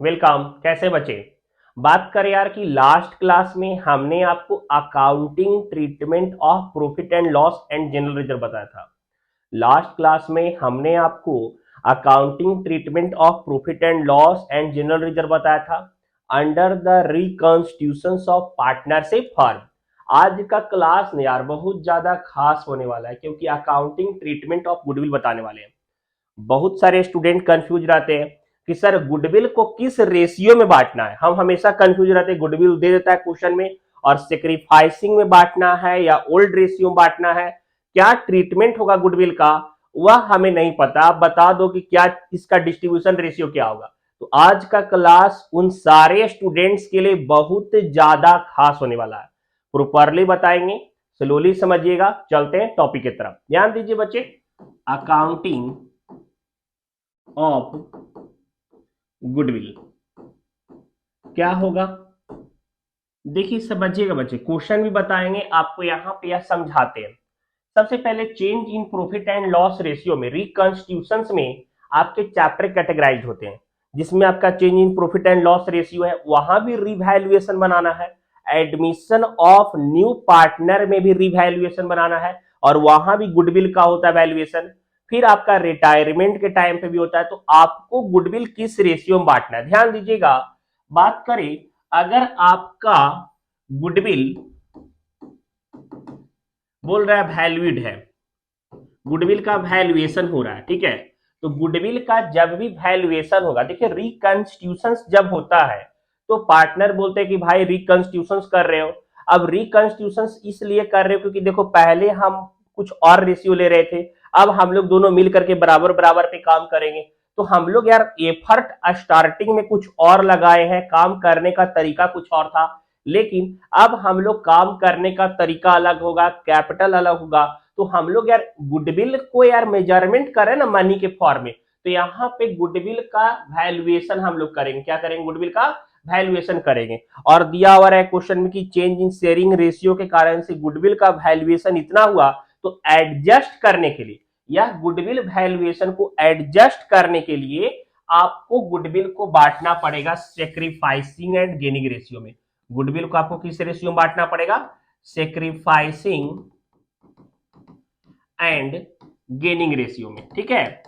Welcome. कैसे बचे? बात करें यार कि लास्ट क्लास में हमने आपको accounting treatment of profit and loss and general reserve बताया था। लास्ट क्लास में हमने आपको accounting treatment of profit and loss and general reserve बताया था under the reconstitutions of partnership firm. आज का क्लास ने यार बहुत ज्यादा खास होने वाला है क्योंकि अकाउंटिंग ट्रीटमेंट ऑफ गुडविल बताने वाले हैं। बहुत सारे स्टूडेंट कंफ्यूज रहते हैं कि सर गुडविल को किस रेशियो में बांटना है। हम हमेशा कंफ्यूज रहते हैं, गुडविल दे देता है क्वेश्चन में और सेक्रीफाइसिंग में बांटना है या ओल्ड रेशियो में बांटना है, क्या ट्रीटमेंट होगा गुडविल का वह हमें नहीं पता। आप बता दो कि क्या इसका डिस्ट्रीब्यूशन रेशियो क्या होगा। तो आज का क्लास उन सारे स्टूडेंट्स के लिए बहुत ज्यादा खास होने वाला है। प्रॉपरली बताएंगे, स्लोली समझिएगा। चलते हैं टॉपिक की तरफ। ध्यान दीजिए बच्चे, अकाउंटिंग ऑफ गुडविल क्या होगा। देखिए समझिएगा बच्चे, क्वेश्चन भी बताएंगे आपको, यहां पे यह समझाते हैं। सबसे पहले change in profit and loss ratio में रिकंस्टिट्यूशंस में आपके चैप्टर कैटेगराइज होते हैं, जिसमें आपका change in profit and loss ratio है, वहां भी रिवैल्यूएशन बनाना है। एडमिशन ऑफ न्यू पार्टनर में भी रिवैल्यूएशन बनाना है और वहां भी गुडविल का होता है वैल्यूएशन। फिर आपका रिटायरमेंट के टाइम पे भी होता है। तो आपको गुडविल किस रेशियो में बांटना है, ध्यान दीजिएगा। बात करें, अगर आपका गुडविल बोल रहा है वैल्यूड है, गुडविल का वैल्यूएशन हो रहा है, ठीक है। तो गुडविल का जब भी वैल्यूएशन होगा, देखिए रिकंस्टिट्यूशन जब होता है तो पार्टनर बोलते हैं कि भाई रिकंस्टिट्यूशन कर रहे हो। अब रिकंस्टिट्यूशन इसलिए कर रहे हो क्योंकि देखो पहले हम कुछ और रेशियो ले रहे थे, अब हम लोग दोनों मिल करके बराबर बराबर पे काम करेंगे। तो हम लोग यार एफर्ट स्टार्टिंग में कुछ और लगाए हैं, काम करने का तरीका कुछ और था, लेकिन अब हम लोग काम करने का तरीका अलग होगा, कैपिटल अलग होगा। तो हम लोग यार गुडविल को यार मेजरमेंट करें ना मनी के फॉर्म में, तो यहाँ पे गुडविल का वैल्यूएशन हम लोग करेंगे। क्या करेंगे? गुडविल का वैल्यूएशन करेंगे। और दिया हुआ है क्वेश्चन में कि चेंज इन शेयरिंग रेशियो के कारण से गुडविल का वैल्यूएशन इतना हुआ, तो एडजस्ट करने के लिए या गुडविल वैल्यूएशन को एडजस्ट करने के लिए आपको गुडविल को बांटना पड़ेगा सेक्रीफाइसिंग एंड गेनिंग रेशियो में। गुडविल को आपको किस रेशियो में बांटना पड़ेगा? सेक्रीफाइसिंग एंड गेनिंग रेशियो में, ठीक है।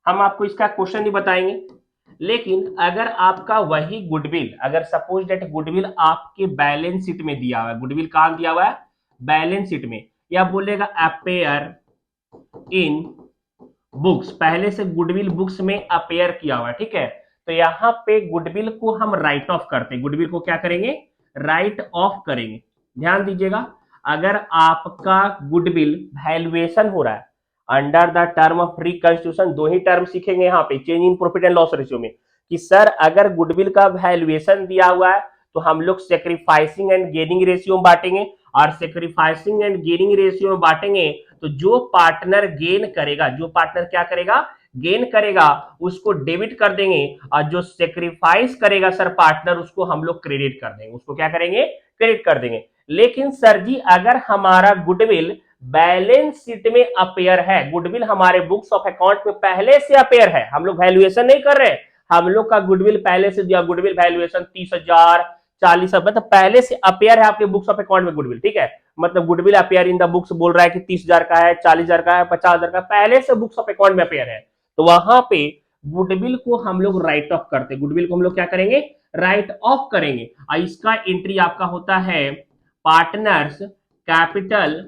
हम आपको इसका क्वेश्चन ही बताएंगे। लेकिन अगर आपका वही गुडविल, अगर सपोज दैट गुडविल आपके बैलेंस शीट में दिया हुआ है, गुडविल कहां दिया हुआ है? बैलेंस शीट में, या बोलेगा अपेयर इन बुक्स, पहले से गुडविल बुक्स में अपेयर किया हुआ है, ठीक है। तो यहां पे गुडविल को हम राइट ऑफ करते हैं। गुडविल को क्या करेंगे? राइट ऑफ करेंगे। ध्यान दीजिएगा, अगर आपका गुडविल वैल्यूएशन हो रहा है under the term of reconstitution, दो ही टर्म सीखेंगे यहाँ पे change in profit and loss ratio में, कि सर अगर गुडविल का वैल्यूएशन दिया हुआ है तो हम लोग सेक्रीफाइसिंग एंड गेनिंग रेशियो में बांटेंगे। और सेक्रीफाइसिंग एंड गेनिंग रेशियो में बांटेंगे तो जो पार्टनर गेन करेगा, जो पार्टनर क्या करेगा? गेन करेगा, उसको डेबिट कर देंगे। और जो सेक्रीफाइस करेगा सर पार्टनर, उसको हम लोग क्रेडिट कर देंगे। उसको क्या करेंगे? क्रेडिट कर देंगे। लेकिन सर जी अगर हमारा गुडविल बैलेंस शीट में अपेयर है, गुडविल हमारे बुक्स ऑफ अकाउंट में पहले से अपेयर है, हम लोग वैल्यूएशन नहीं कर रहे, हम लोग का गुडविल पहले से दिया, गुडविल वैल्यूएशन 30,000 40,000, मतलब पहले से अपेयर है आपके बुक्स ऑफ अकाउंट में गुडविल, ठीक है। मतलब goodwill appear in the books बोल रहा है कि 30,000 का है, 40,000 का है, 50,000 का, पहले से बुक्स ऑफ अकाउंट में अपेयर है। तो वहां पे गुडविल को हम लोग राइट ऑफ करते हैं। गुडविल को हम लोग क्या करेंगे? राइट ऑफ करेंगे। और इसका एंट्री आपका होता है पार्टनर्स कैपिटल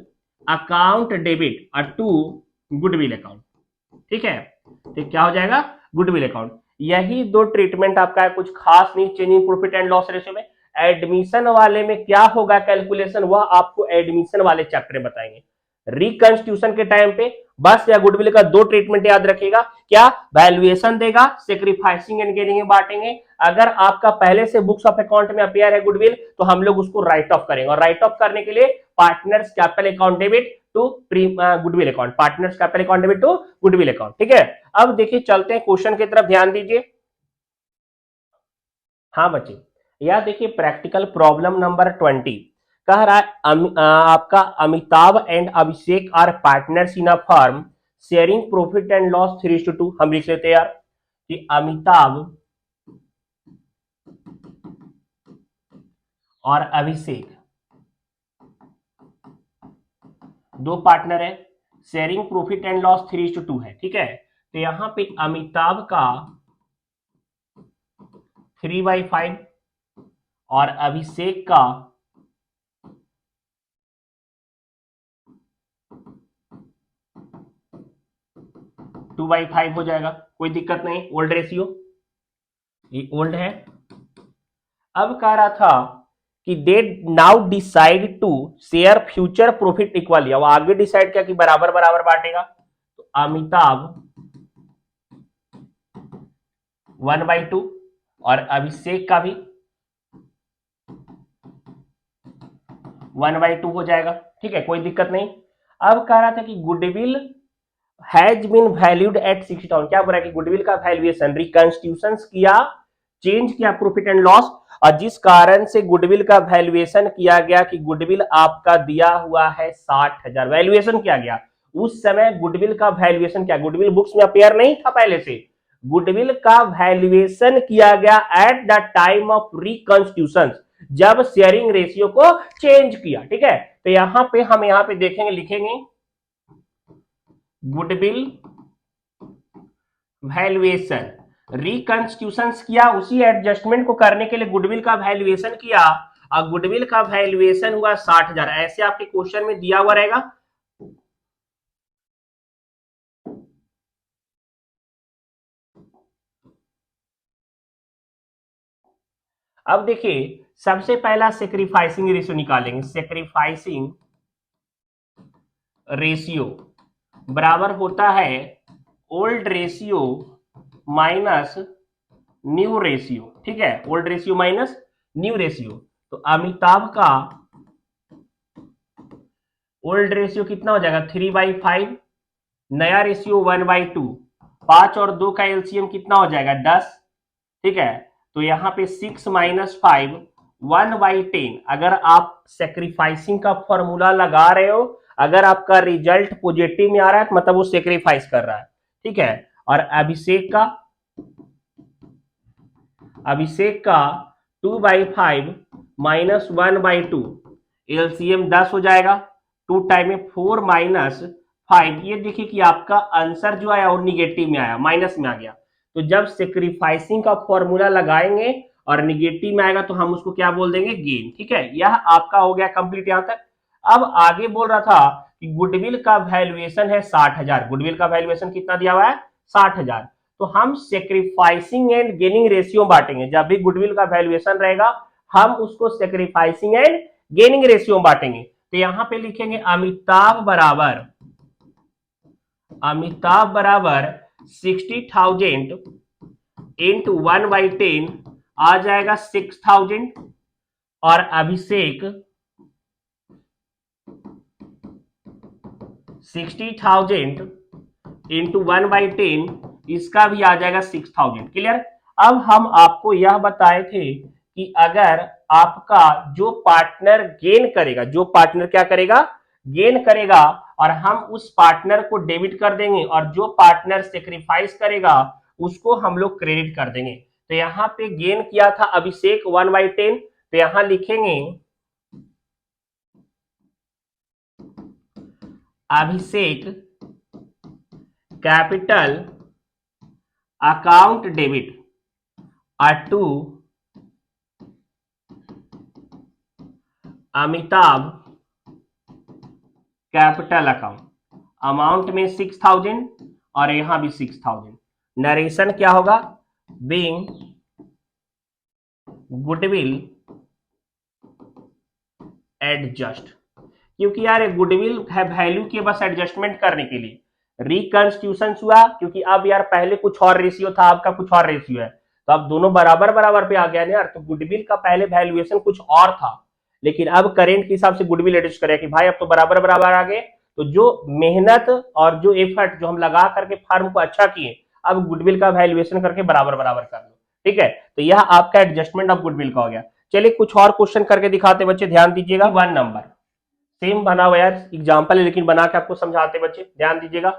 अकाउंट डेबिट और टू गुडविल अकाउंट, ठीक है। तो क्या हो जाएगा? Goodwill account. यही दो ट्रीटमेंट आपका है, कुछ खास नहीं change in profit and loss ratio में। एडमिशन वाले में क्या होगा कैलकुलेशन, वह आपको एडमिशन वाले चैप्टर में बताएंगे। रिकंस्टिट्यूशन के टाइम पे बस या गुडविल का दो ट्रीटमेंट याद रखिएगा, क्या? वैल्यूएशन देगा, सेक्रीफाइसिंग एंड गेनिंग में बांटेंगे। अगर आपका पहले से बुक्स ऑफ अकाउंट में अपेयर है गुडविल, तो हम लोग उसको राइट ऑफ करेंगे। और राइट ऑफ करने के लिए partners capital account debit to goodwill account, partners capital account debit to goodwill account, ठीक है। अब देखिए चलते हैं क्वेश्चन की तरफ, ध्यान दीजिए। हाँ बच्चे, यह देखिए प्रैक्टिकल प्रॉब्लम नंबर 20 कह रहा है आपका Amitabh and Abhishek are partners in a firm sharing profit and loss 3:2। हम लिख लेते हैं यार कि अमिताभ और अभिषेक, दो पार्टनर है, शेयरिंग प्रॉफिट एंड लॉस 3:2 है, ठीक है। तो यहां पे अमिताभ का 3/5 और अभिषेक का 2/5 हो जाएगा, कोई दिक्कत नहीं, ओल्ड रेशियो, ये ओल्ड है। अब कह रहा था कि they now decide to share future profit equally, अब आगे डिसाइड किया कि बराबर बराबर बांटेगा। तो अमिताभ 1/2 और अभिषेक का भी 1/2 हो जाएगा, ठीक है, कोई दिक्कत नहीं। अब कह रहा था कि goodwill has been valued at 60,000, क्या बोला कि गुडविल का वैल्यूएशन रिकंस्टिट्यूशन किया, चेंज किया प्रॉफिट एंड लॉस, और जिस कारण से गुडविल का वैल्यूएशन किया गया कि गुडविल आपका दिया हुआ है 60,000, वैल्यूएशन किया गया उस समय गुडविल का वैल्यूएशन क्या, गुडविल बुक्स में अपेयर नहीं था पहले से, गुडविल का वैल्यूएशन किया गया at the time of reconstitution, जब शेयरिंग रेशियो को चेंज किया, ठीक है। तो यहां पे हम यहां पे देखेंगे, लिखेंगे गुडविल वैल्यूएशन, रिकंस्टिट्यूशन किया, उसी एडजस्टमेंट को करने के लिए गुडविल का वैल्यूएशन किया और गुडविल का वैल्यूएशन हुआ 60,000, ऐसे आपके क्वेश्चन में दिया हुआ रहेगा। अब देखिए सबसे पहला सेक्रीफाइसिंग रेशियो निकालेंगे, सेक्रीफाइसिंग रेशियो बराबर होता है old ratio minus new ratio, ठीक है, old ratio minus new ratio. तो अमिताभ का ओल्ड रेशियो कितना हो जाएगा 3/5, नया रेशियो 1/2, 5 और 2 का एलसीएम कितना हो जाएगा 10, ठीक है। तो यहां पे 6 माइनस 5 1/10, अगर आप सेक्रीफाइसिंग का फॉर्मूला लगा रहे हो, अगर आपका रिजल्ट पॉजिटिव में आ रहा है मतलब वो सेक्रीफाइस कर रहा है, ठीक है। और अभिषेक का 2/5 माइनस 1/2, एलसीएम 10 हो जाएगा, 2 टाइम में 4 माइनस 5, ये देखिए कि आपका आंसर जो आया वो निगेटिव में आया, माइनस में आ गया। तो जब सेक्रीफाइसिंग का फॉर्मूला लगाएंगे और निगेटिव में आएगा तो हम उसको क्या बोल देंगे गेन, ठीक है। यह आपका हो गया कंप्लीट यहां तक। अब आगे बोल रहा था कि गुडविल का वैल्यूएशन है 60,000, गुडविल का वैल्यूएशन कितना दिया हुआ है 60,000, तो हम सेक्रीफाइसिंग एंड गेनिंग रेशियो बांटेंगे, जब भी गुडविल का वैल्यूएशन रहेगा हम उसको सेक्रीफाइसिंग एंड गेनिंग रेशियो बांटेंगे। तो यहां पे लिखेंगे अमिताभ बराबर 60,000 इंटू 1/10 आ जाएगा 6,000, और अभिषेक 60,000 इंटू 1/10 इसका भी आ जाएगा 6,000, क्लियर। अब हम आपको यह बताए थे कि अगर आपका जो पार्टनर गेन करेगा, जो पार्टनर क्या करेगा गेन करेगा, और हम उस पार्टनर को डेबिट कर देंगे, और जो पार्टनर सेक्रीफाइस करेगा उसको हम लोग क्रेडिट कर देंगे। तो यहां पे गेन किया था अभिषेक 1/10, तो यहां लिखेंगे Abhishek capital account debit to Amitabh capital account, amount में 6,000 और यहां भी 6,000। नरेशन क्या होगा बीइंग गुडविल एडजस्ट, क्योंकि यार गुडविल है वैल्यू के बस एडजस्टमेंट करने के लिए रिकंस्टिट्यूशन हुआ, क्योंकि अब यार पहले कुछ और रेशियो था, आपका कुछ और रेशियो है, तो अब दोनों बराबर बराबर पे आ गया ना यार। तो गुडविल का पहले वैल्यूएशन कुछ और था, लेकिन अब करेंट के हिसाब से गुडविल एडजस्ट करे कि भाई अब तो बराबर बराबर आ गए, तो जो मेहनत और जो एफर्ट जो हम लगा करके फार्म को अच्छा किए, अब गुडविल का वैल्यूएशन करके बराबर बराबर कर लो, ठीक है। तो यह आपका एडजस्टमेंट ऑफ गुडविल का हो गया। चलिए कुछ और क्वेश्चन करके दिखाते बच्चे, ध्यान दीजिएगा। 1 नंबर सेम बना हुआ यार, एग्जाम्पल है लेकिन बना के आपको समझाते बच्चे, ध्यान दीजिएगा।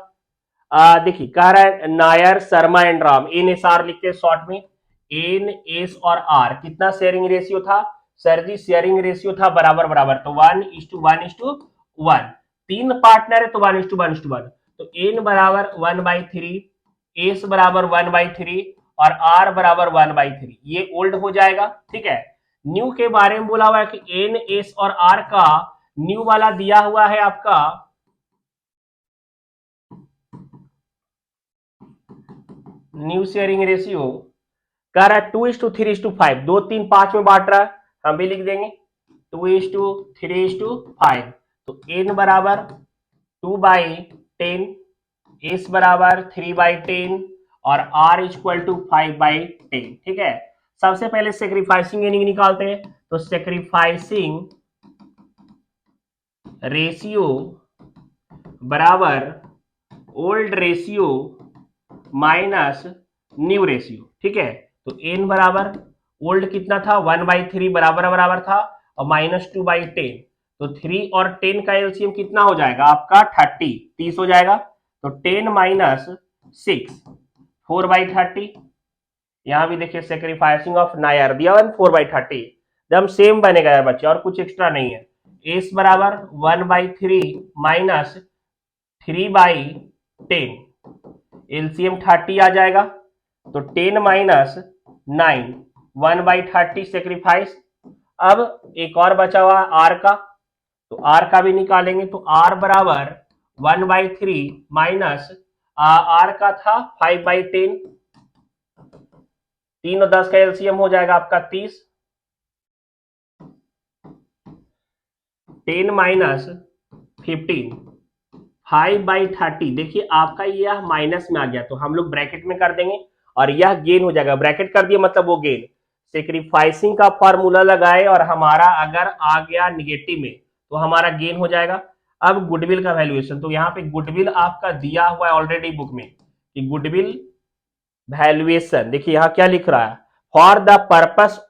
देखिए कह रहा है Nair Sharma and Ram, N S R लिखते हैं शॉर्ट में, एन एस और आर, कितना शेयरिंग रेशियो था सर जी शेयरिंग रेशियो था बराबर बराबर, तो 1:1:1। 3 पार्टनर है तो 1:1:1। तो n बराबर 1/3, एस बराबर 1/3 और आर बराबर 1/3, ये ओल्ड हो जाएगा। ठीक है, न्यू के बारे में बोला हुआ है कि एन, एस और आर का न्यू वाला दिया हुआ है आपका न्यू शेयरिंग रेशियो कह रहा है 2:3:5, 2 3 5 में बांट रहा है, हम भी लिख देंगे 2:3:5। तो n बराबर 2/10, s बराबर 3/10 और r इक्वल टू 5/10। ठीक है, सबसे पहले सेक्रीफाइसिंग एनिंग निकालते हैं, तो सेक्रीफाइसिंग रेशियो बराबर old ratio minus new ratio. ठीक है, तो n बराबर ओल्ड कितना था 1/3 बराबर बराबर था और -2/10, तो 3 और 10 का एलसीएम कितना हो जाएगा आपका 30 हो जाएगा। तो 10 - 6 4/30। यहां भी देखिए सेक्रीफाइसिंग ऑफ नायर दिया हुआ 4/30, एकदम सेम बनेगा यार बच्चे, और कुछ एक्स्ट्रा नहीं है। एस बराबर 1/3 माइनस 3/10, एलसीएम 30 आ जाएगा। तो 10 - 9 1/30 सेक्रीफाइस। अब एक और बचा हुआ आर का, तो आर का भी निकालेंगे, तो आर बराबर 1/3 माइनस आर का था 5/10, 3 और 10 का एलसीएम हो जाएगा आपका 30, 10 - 15 5/30। देखिए आपका यह माइनस में आ गया, तो हम लोग ब्रैकेट में कर देंगे और यह गेन हो जाएगा, ब्रैकेट कर दिया मतलब वो गेन। सेक्रीफाइसिंग का फॉर्मूला लगाए और हमारा अगर आ गया निगेटिव में तो हमारा गेन हो जाएगा। अब गुडविल का वैल्यूएशन, तो यहाँ पे गुडविल आपका दिया हुआ है ऑलरेडी बुक में कि गुडविल वैल्यूएशन, देखिए यहाँ क्या लिख रहा है, for the purpose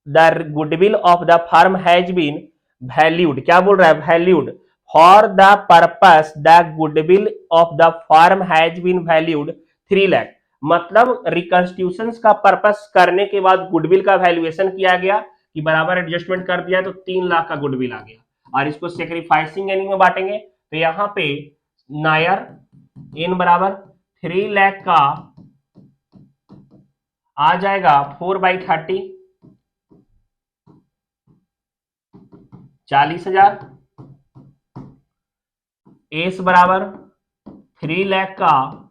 the goodwill of the firm has been valued, क्या बोल रहा है valued, for the purpose the goodwill of the firm has been valued 3 lakh. मतलब रिकंस्टिट्यूशन का पर्पस करने के बाद गुडविल का वैल्यूएशन किया गया कि बराबर एडजस्टमेंट कर दिया तो 3 लाख का गुडविल आ गया। और इसको सेक्रीफाइसिंग एनिंग में बांटेंगे, तो यहाँ पे नायर इन बराबर 3 लाख का आ जाएगा 4/30 40,000, एस बराबर 3 लाख का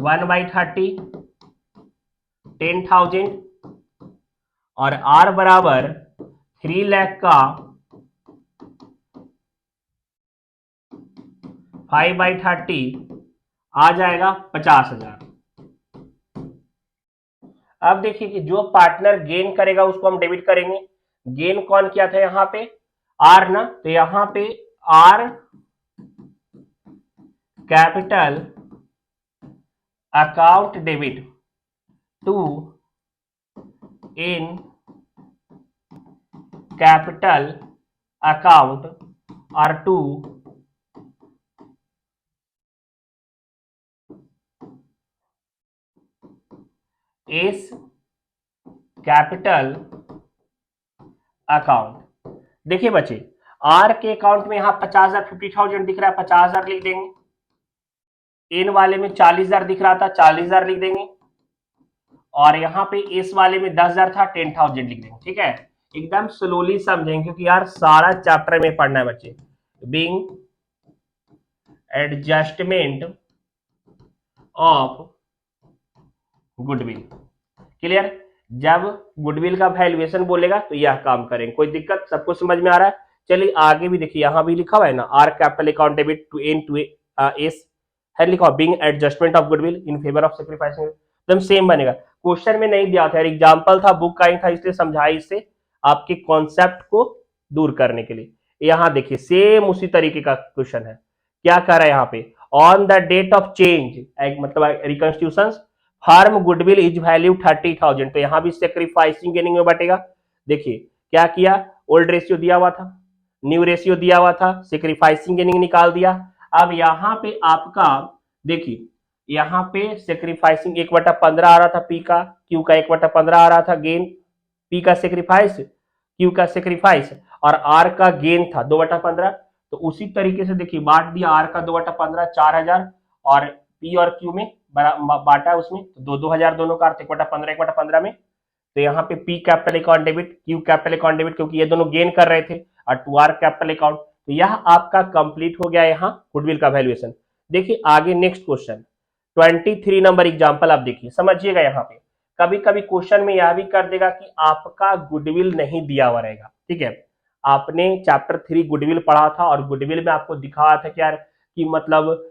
1/30 10,000 और आर बराबर 3 लाख का 5/30 आ जाएगा 50,000। अब देखिए कि जो पार्टनर गेन करेगा उसको हम डेबिट करेंगे। गेन कौन किया था यहाँ पे आर ना, तो यहाँ पे R capital account debit to N capital account और टू एस कैपिटल अकाउंट। देखिए बच्चे आर के अकाउंट में यहां 50,000 50,000 दिख रहा है, 50,000 लिख देंगे। एन वाले में 40,000 दिख रहा था, 40,000 लिख देंगे। और यहाँ पे एस वाले में 10,000 था, 10,000 लिख देंगे। ठीक है, एकदम स्लोली समझेंगे क्योंकि यार सारा चैप्टर में पढ़ना है बच्चे। Being adjustment of goodwill, clear. जब गुडविल का वैल्यूएशन बोलेगा तो यह काम करेंगे, कोई दिक्कत, सबको समझ में आ रहा है। चलिए आगे भी देखिए, यहां भी लिखा हुआ है ना R capital account debit to N to S है लिखा हुआ being adjustment of goodwill in favour of sacrificing, एकदम सेम बनेगा। क्वेश्चन में नहीं दिया था, एग्जांपल था, बुक का ही था, इसलिए समझाई इससे आपके कॉन्सेप्ट को दूर करने के लिए। यहां देखिए सेम उसी तरीके का क्वेश्चन है, क्या कर रहा है यहाँ पे, on the date of change मतलब reconstitution firm goodwill is value 30,000, तो यहां भी सेक्रीफाइसिंग गेनिंग में बटेगा। देखिए क्या किया, ओल्ड रेशियो दिया हुआ था, न्यू रेशियो दिया हुआ था, सेक्रीफाइसिंग गेनिंग निकाल दिया। अब यहां पे आपका देखिए, यहां पे सेक्रीफाइसिंग 1/15 आ रहा था पी का, क्यू का 1/15 आ रहा था गेन, पी का सेक्रीफाइस, क्यू का सेक्रीफाइस और आर का गेन था 2/15, तो उसी तरीके से देखिए बांट दिया, आर का 2/15 4000 और पी और क्यू में बांटा उसमें, तो 2-2000 दोनों का अर्थ 1/15 1/15 में। तो यहाँ पे P capital account debit, Q capital account debit, क्योंकि ये दोनों गेन कर रहे थे, और टू आर कैपिटल अकाउंट। तो यह आपका कंप्लीट हो गया यहाँ गुडविल का वैल्यूएशन। देखिए आगे नेक्स्ट क्वेश्चन 23 नंबर एग्जांपल आप देखिए, समझिएगा। यहाँ पे कभी कभी क्वेश्चन में यह भी कर देगा कि आपका गुडविल नहीं दिया हुआ रहेगा, ठीक है। आपने चैप्टर 3 गुडविल पढ़ा था और गुडविल में आपको दिखाया था कि यार कि मतलब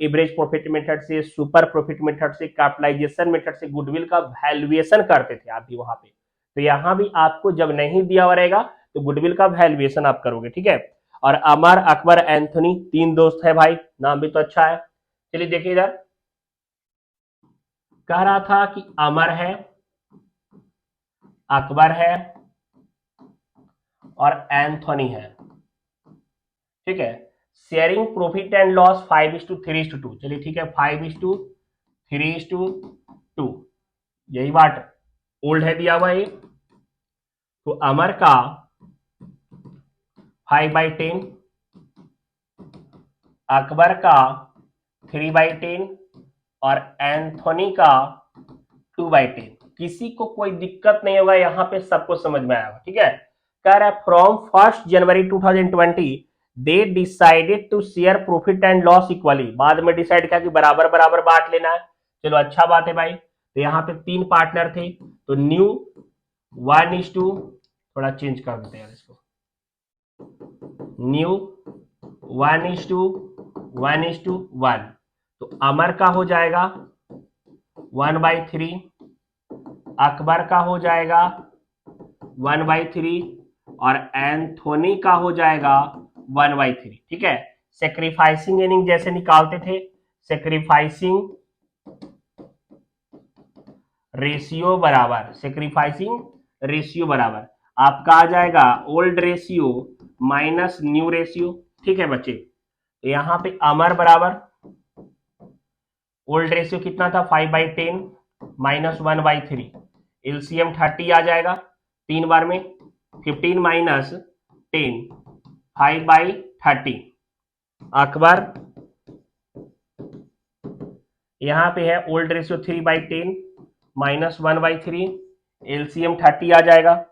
एवरेज प्रॉफिट मेथड से, सुपर प्रॉफिट मेथड से, कैपिटलाइजेशन मेथड से गुडविल का वैल्यूएशन करते थे आप भी वहां पे। तो यहाँ भी आपको जब नहीं दिया हुआ रहेगा तो गुडविल का वैल्यूएशन आप करोगे, ठीक है। और अमर, अकबर, एंथोनी 3 दोस्त है भाई, नाम भी तो अच्छा है। चलिए देखिए इधर कह रहा था कि अमर है, अकबर है और एंथोनी है, ठीक है। Sharing profit and loss 5:3:2। चलिए ठीक है, 5:3:2 यही बात ओल्ड है दिया हुआ है। तो अमर का 5/10, अकबर का 3/10 और एंथोनी का 2/10। किसी को कोई दिक्कत नहीं होगा, यहाँ पे सबको समझ में आएगा, ठीक है। कह रहा है from 1 January 2020 they decided to share profit and loss equally. बाद में डिसाइड किया कि बराबर बराबर बांट लेना है। चलो अच्छा बात है भाई। तो यहाँ पे 3 पार्टनर थे, तो न्यू 1:2, थोड़ा चेंज कर देते हैं इसको, न्यू 1:1:1। तो अमर का हो जाएगा 1/3, अकबर का हो जाएगा 1/3 और एंथोनी का हो जाएगा 1/3, ठीक है। सेक्रीफाइसिंग इनिंग जैसे निकालते थे, सेक्रीफाइसिंग रेशियो बराबर, सेक्रीफाइसिंग रेशियो बराबर आपका आ जाएगा old ratio minus new ratio, ठीक है बच्चे। तो यहां पे अमर बराबर ओल्ड रेशियो कितना था 5/10 माइनस 1/3, एलसीएम 30 आ जाएगा 3 बार में, 15 माइनस 10 5/30। अकबर यहाँ पे है ओल्ड रेशियो 3/10 माइनस 1/3, एलसीएम 30 आ जाएगा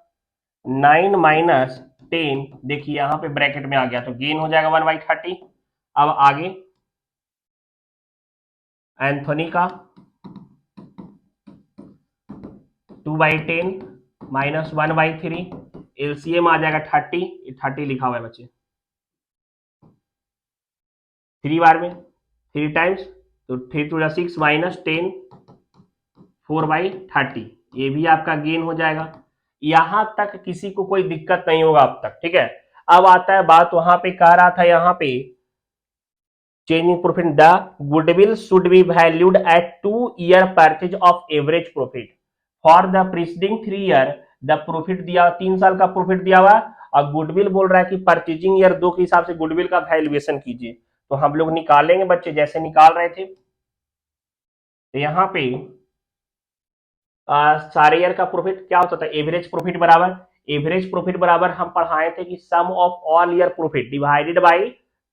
9 माइनस 10, देखिए यहाँ पे ब्रैकेट में आ गया तो गेन हो जाएगा 1/30। अब आगे एंथोनी का 2/10 माइनस 1/3, एलसीएम आ जाएगा 30, 30 लिखा हुआ है बच्चे 3 बार में 3 टाइम्स, तो 3 to 6 माइनस 10 4/30, ये भी आपका गेन हो जाएगा। यहां तक किसी को कोई दिक्कत नहीं होगा अब तक, ठीक है। अब आता है बात, वहां पे कह रहा था यहाँ पे changing profit, the goodwill should be valued at 2 year purchase of average profit for the preceding 3 year। The profit दिया 3 साल का प्रॉफिट दिया हुआ और गुडविल बोल रहा है कि परचेजिंग ईयर 2 के हिसाब से गुडविल का वैल्यूएशन कीजिए। तो हम लोग निकालेंगे बच्चे, जैसे निकाल रहे थे। तो यहाँ पे सारे ईयर का प्रॉफिट क्या होता था, एवरेज प्रॉफिट बराबर, एवरेज प्रॉफिट बराबर हम पढ़ाए थे कि sum of all year profit divided by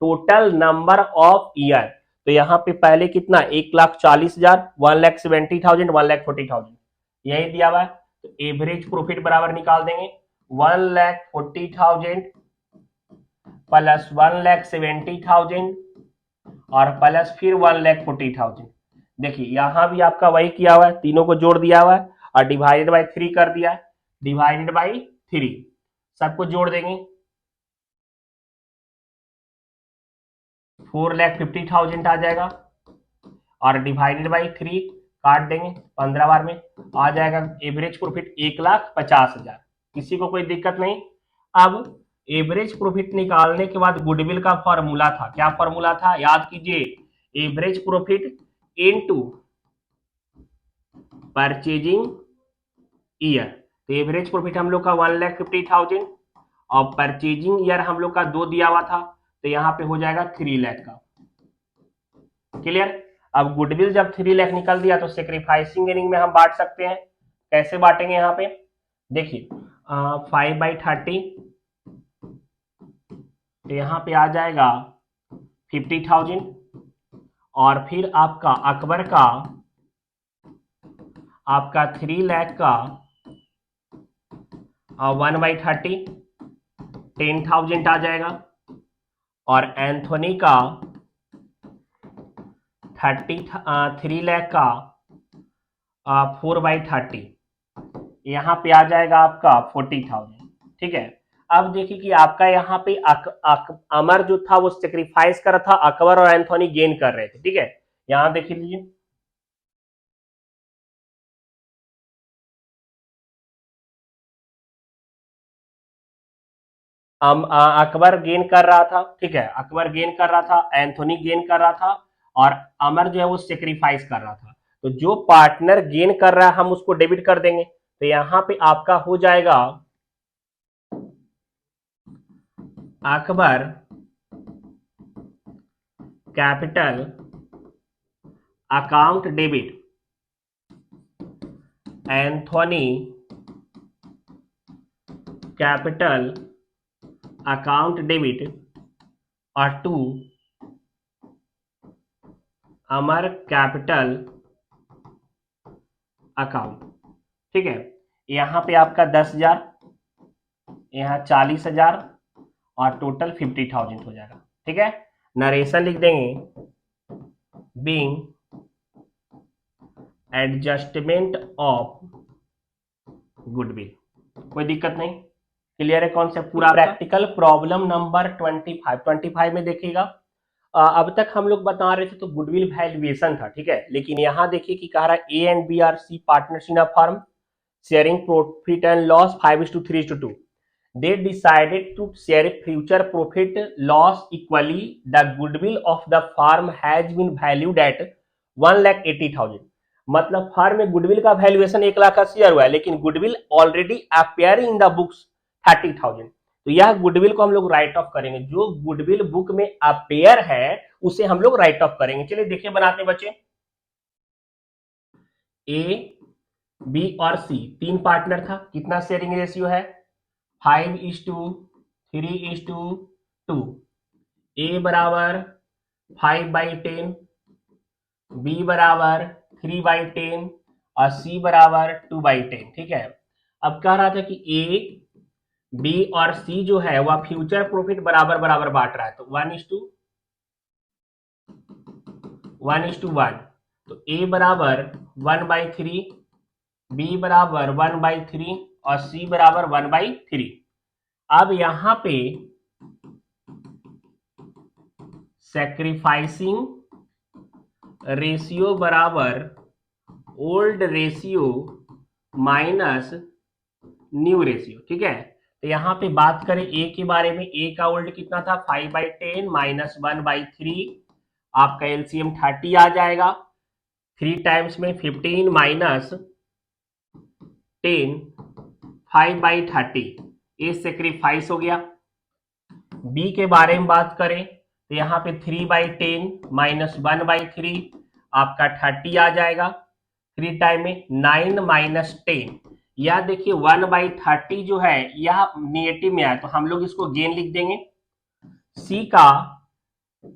total number of year. तो यहाँ पे पहले कितना 1,40,000, 1,70,000, 1,40,000 यही दिया हुआ है। तो एवरेज प्रॉफिट बराबर निकाल देंगे 1,40,000 प्लस 1,70,000 और प्लस फिर 1,40,000। देखिए यहां भी आपका वही किया हुआ है, तीनों को जोड़ दिया हुआ है और डिवाइडेड बाय 3 कर दिया है, डिवाइडेड बाय 3 सबको जोड़ देंगे 4,50,000 आ जाएगा और डिवाइडेड बाय 3 काट देंगे 15 बार में, आ जाएगा एवरेज प्रॉफिट 1,50,000। किसी को कोई दिक्कत नहीं। अब एवरेज प्रॉफिट निकालने के बाद गुडविल का फॉर्मूला था, क्या फॉर्मूला था याद कीजिए, average profit into purchasing year. तो एवरेज प्रॉफिट हम लोग का 1,50,000 और परचेजिंग ईयर हम लोग का 2 दिया हुआ था, तो यहाँ पे हो जाएगा 3 लाख का। क्लियर। अब गुडविल जब 3 लाख निकल दिया तो सेक्रीफाइसिंग इनिंग में हम बांट सकते हैं। कैसे बांटेंगे यहाँ पे, देखिए 5/30, तो यहाँ पे आ जाएगा 50,000। और फिर आपका 3 लाख का 1/30 10,000 आ जाएगा। और एंथोनी का 3 लाख का 4/30, यहाँ पे आ जाएगा आपका 40,000। ठीक है। अब देखिए कि आपका यहाँ पे अमर जो था वो सेक्रीफाइस कर रहा था, अकबर और एंथोनी गेन कर रहे थे। ठीक है, यहाँ देख लीजिए। अकबर गेन कर रहा था। ठीक है, अकबर गेन कर रहा था, एंथोनी गेन कर रहा था, और अमर जो है वो सेक्रीफाइस कर रहा था। तो जो पार्टनर गेन कर रहा है हम उसको डेबिट कर देंगे। तो यहाँ पे आपका हो जाएगा Akbar capital account debit, Anthony capital account debit, और टू अमर कैपिटल अकाउंट। ठीक है, यहाँ पे आपका 10,000, यहाँ 40,000, और टोटल 50,000 हो जाएगा। ठीक है, नरेशन लिख देंगे, बीइंग एडजस्टमेंट ऑफ गुडविल। कोई दिक्कत नहीं, क्लियर है कॉन्सेप्ट पूरा। प्रैक्टिकल प्रॉब्लम नंबर 25 में देखिएगा। अब तक हम लोग बता रहे थे तो गुडविल वैल्यूएशन था। ठीक है, लेकिन यहाँ देखिए कि कह रहा है A and B are C partners in a firm, sharing profit and loss 5:3:2। They decided to share future profit loss equally. The goodwill of the firm has been valued at 1,80,000। मतलब फर्म में goodwill का valuation 1,80,000 हुआ है, लेकिन goodwill already appear in the books 30,000। तो यह goodwill को हम लोग राइट ऑफ करेंगे। जो गुडविल बुक में अपेयर है उसे हम लोग राइट ऑफ करेंगे। चलिए देखिए बनाते बच्चे। ए, बी और सी तीन पार्टनर था। कितना शेयरिंग रेशियो है? 5:3:2। ए बराबर 5/10, बी बराबर 3/10, और सी बराबर 2/10। ठीक है, अब कह रहा था कि ए, बी और सी जो है वह फ्यूचर प्रॉफिट बराबर बराबर बांट रहा है। तो 1:1। तो ए बराबर 1/3, बी बराबर 1/3, और सी बराबर 1/3। अब यहां पे सैक्रिफाइसिंग रेशियो बराबर old ratio minus new ratio. ठीक है, तो यहां पे बात करें ए के बारे में। ए का ओल्ड कितना था? 5/10 माइनस 1/3। आपका एलसीएम 30 आ जाएगा। 3 टाइम्स में 15 माइनस 10, 5/30। ये सेक्रीफाइस हो गया। बी के बारे में बात करें तो यहाँ पे 3/10 माइनस 1/3, आपका 30 आ जाएगा। 3 टाइम में 9 माइनस 10। यह देखिए 1/30 जो है यह निगेटिव में आया, तो हम लोग इसको गेन लिख देंगे। सी का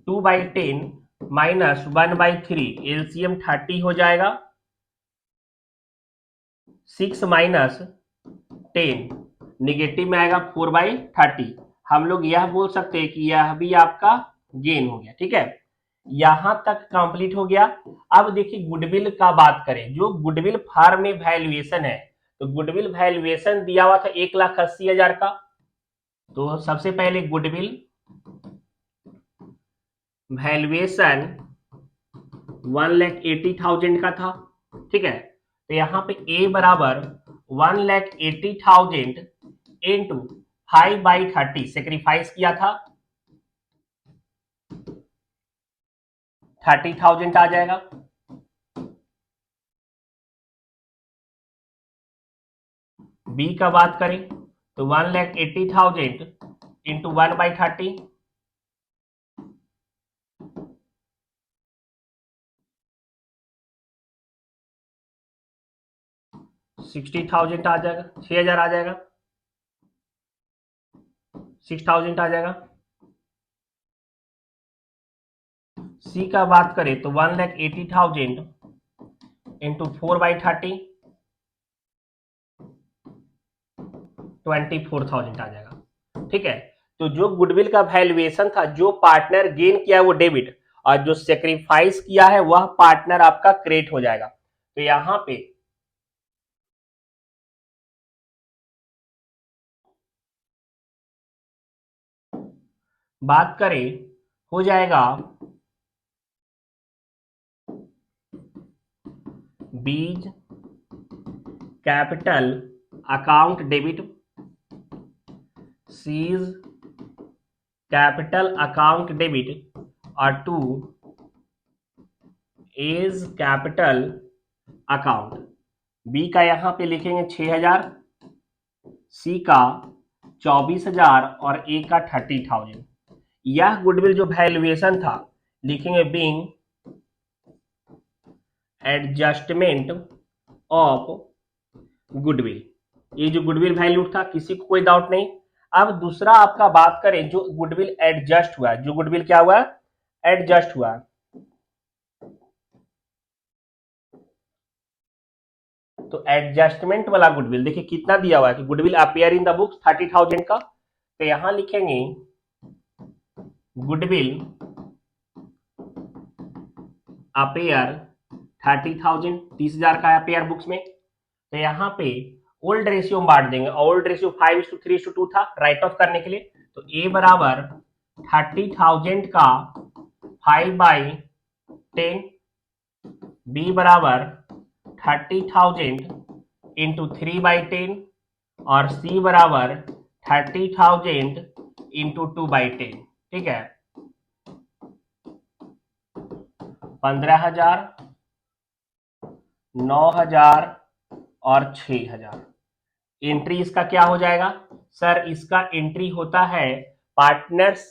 2/10 माइनस 1/3, एलसीएम 30 हो जाएगा। 6 माइनस 10 निगेटिव में आएगा 4/30। हम लोग यह बोल सकते हैं कि यह भी आपका गेन हो गया। ठीक है, यहां तक कंप्लीट हो गया। अब देखिए गुडविल का बात करें। जो गुडविल फर्म में वैल्यूएशन है, तो गुडविल वैल्यूएशन दिया हुआ था 1,80,000 का। तो सबसे पहले गुडविल वैल्यूएशन 1,80,000 का था। ठीक है, तो यहां पे ए बराबर 1,80,000 इंटू 5/30 सेक्रीफाइस किया था, 30,000 आ जाएगा। बी का बात करें तो 1,80,000 इंटू 1/30, 60,000 आ जाएगा, 6,000 आ जाएगा, 6,000 आ जाएगा। सी का बात करें तो 1,80,000 इंटू 4/30 24,000 आ जाएगा। ठीक है, तो जो गुडविल का वैल्यूएशन था, जो पार्टनर गेन किया वो डेबिट, और जो सेक्रीफाइस किया है वह पार्टनर आपका क्रेडिट हो जाएगा। तो यहां पे बात करें हो जाएगा B's capital account debit, C's capital account debit, और to A's capital account. B का यहां पे लिखेंगे 6,000, सी का 24,000 और ए का 30,000। यह गुडविल जो वैल्यूएशन था लिखेंगे बीइंग एडजस्टमेंट ऑफ गुडविल। ये जो गुडविल वैल्यू था किसी को कोई डाउट नहीं। अब दूसरा आपका बात करें जो गुडविल एडजस्ट हुआ, जो गुडविल क्या हुआ, एडजस्ट हुआ। तो एडजस्टमेंट वाला गुडविल देखिए कितना दिया हुआ है कि goodwill appear in the books 30,000 का, तो यहां लिखेंगे गुडविल अपीयर 30,000, 30,000 का अपीयर बुक्स में। तो यहाँ पे ओल्ड रेशियो में बांट देंगे, ओल्ड रेशियो 5:3:2 था राइट ऑफ करने के लिए। तो ए बराबर 30,000 का 5/10, बी बराबर 30,000 इंटू 3/10, और सी बराबर 30,000 इंटू 2/10। ठीक है, 15,000, 9,000 और 6,000। एंट्री इसका क्या हो जाएगा सर, इसका एंट्री होता है partners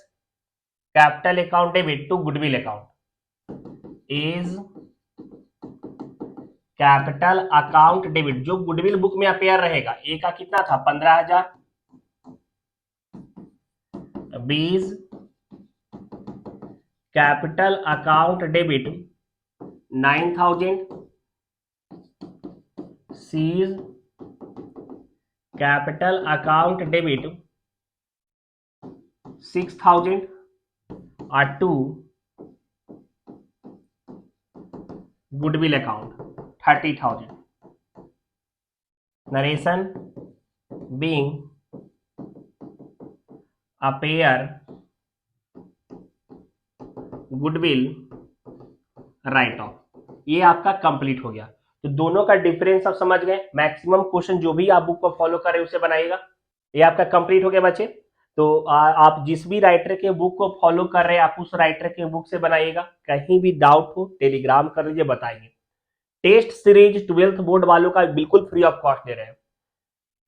capital account debit to goodwill account A's capital account debit, जो गुडविल बुक में अपेयर रहेगा। ए का कितना था 15,000, B's capital account debit 9,000, C's capital account debit 6,000, और to goodwill account 30,000। Narration being appear goodwill write off, ये आपका complete हो गया। तो दोनों का डिफरेंस आप समझ गए। मैक्सिमम क्वेश्चन जो भी आप बुक को फॉलो कर रहे हैं उसे बनाइएगा। ये आपका कंप्लीट हो गया बच्चे। तो आप जिस भी राइटर के बुक को फॉलो कर रहे हैं आप उस राइटर के बुक से बनाइएगा। कहीं भी डाउट हो टेलीग्राम कर लीजिए, बताइए। टेस्ट सीरीज 12th बोर्ड वालों का बिल्कुल फ्री ऑफ कॉस्ट दे रहे हैं।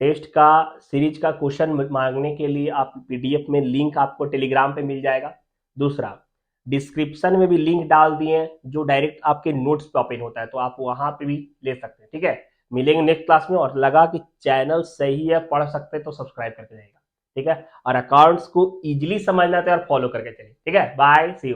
टेस्ट का सीरीज का क्वेश्चन मांगने के लिए आप पीडीएफ में लिंक आपको टेलीग्राम पे मिल जाएगा। दूसरा, डिस्क्रिप्शन में भी लिंक डाल दिए हैं जो डायरेक्ट आपके नोट्स पे ओपन होता है, तो आप वहां पे भी ले सकते हैं। ठीक है, मिलेंगे नेक्स्ट क्लास में। और लगा कि चैनल सही है, पढ़ सकते हैं तो सब्सक्राइब करके जाइएगा। ठीक है, और अकाउंट्स को इजीली समझना था और फॉलो करके चलिए। ठीक है, बाय, सी यू।